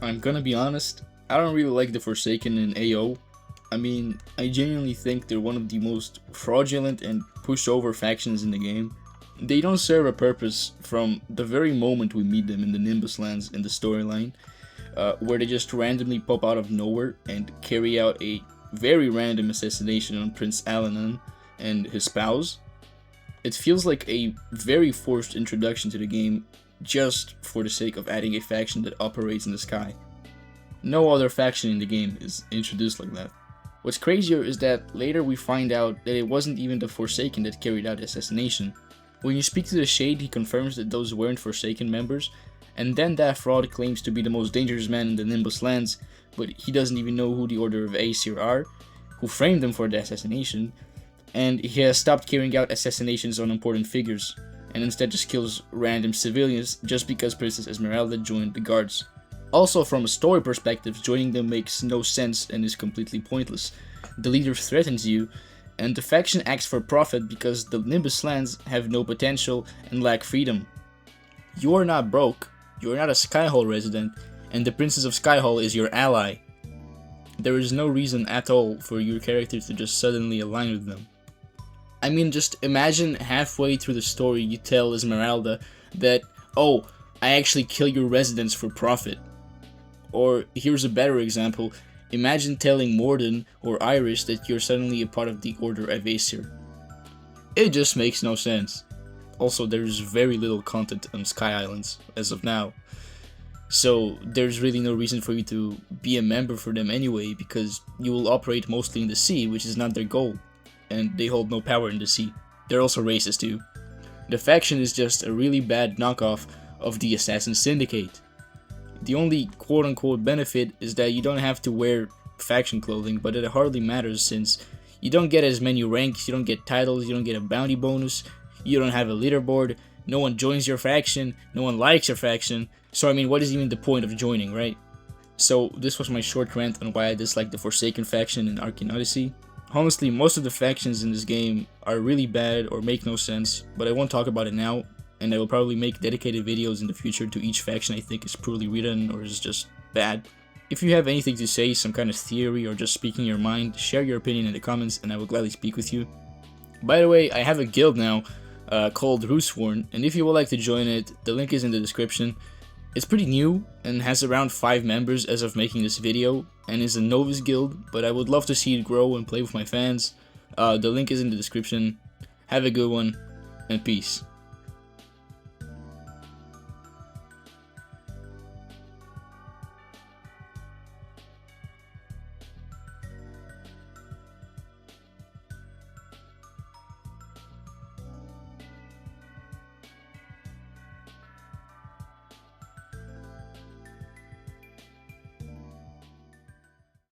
I'm gonna be honest, I don't really like the Forsaken in AO. I mean, I genuinely think they're one of the most fraudulent and pushover factions in the game. They don't serve a purpose from the very moment we meet them in the Nimbus lands in the storyline, where they just randomly pop out of nowhere and carry out a very random assassination on Prince Alanan and his spouse. It feels like a very forced introduction to the game just for the sake of adding a faction that operates in the sky. No other faction in the game is introduced like that. What's crazier is that later we find out that it wasn't even the Forsaken that carried out the assassination. When you speak to the Shade, he confirms that those weren't Forsaken members, and then that fraud claims to be the most dangerous man in the Nimbus lands, but he doesn't even know who the Order of Aesir are, who framed them for the assassination, and he has stopped carrying out assassinations on important figures, and instead just kills random civilians just because Princess Esmeralda joined the guards. Also, from a story perspective, joining them makes no sense and is completely pointless. The leader threatens you, and the faction acts for profit because the Nimbus lands have no potential and lack freedom. You are not broke, you are not a Skyhall resident, and the Princess of Skyhall is your ally. There is no reason at all for your character to just suddenly align with them. I mean, just imagine halfway through the story you tell Esmeralda that, oh, I actually kill your residents for profit. Or, here's a better example, imagine telling Morden or Iris that you're suddenly a part of the Order of Aesir. It just makes no sense. Also, there's very little content on Sky Islands as of now. So, there's really no reason for you to be a member for them anyway, because you will operate mostly in the sea, which is not their goal. And they hold no power in the sea. They're also racist too. The faction is just a really bad knockoff of the Assassin Syndicate. The only quote-unquote benefit is that you don't have to wear faction clothing, but it hardly matters since you don't get as many ranks, you don't get titles, you don't get a bounty bonus, you don't have a leaderboard, no one joins your faction, no one likes your faction, so I mean, what is even the point of joining, right? So this was my short rant on why I dislike the Forsaken faction in Arcane Odyssey. Honestly, most of the factions in this game are really bad or make no sense, but I won't talk about it now, and I will probably make dedicated videos in the future to each faction I think is poorly written or is just bad. If you have anything to say, some kind of theory or just speaking your mind, share your opinion in the comments and I will gladly speak with you. By the way, I have a guild now called Roosworn, and if you would like to join it, the link is in the description. It's pretty new and has around 5 members as of making this video and is a novice guild, but I would love to see it grow and play with my fans. The link is in the description. Have a good one and peace.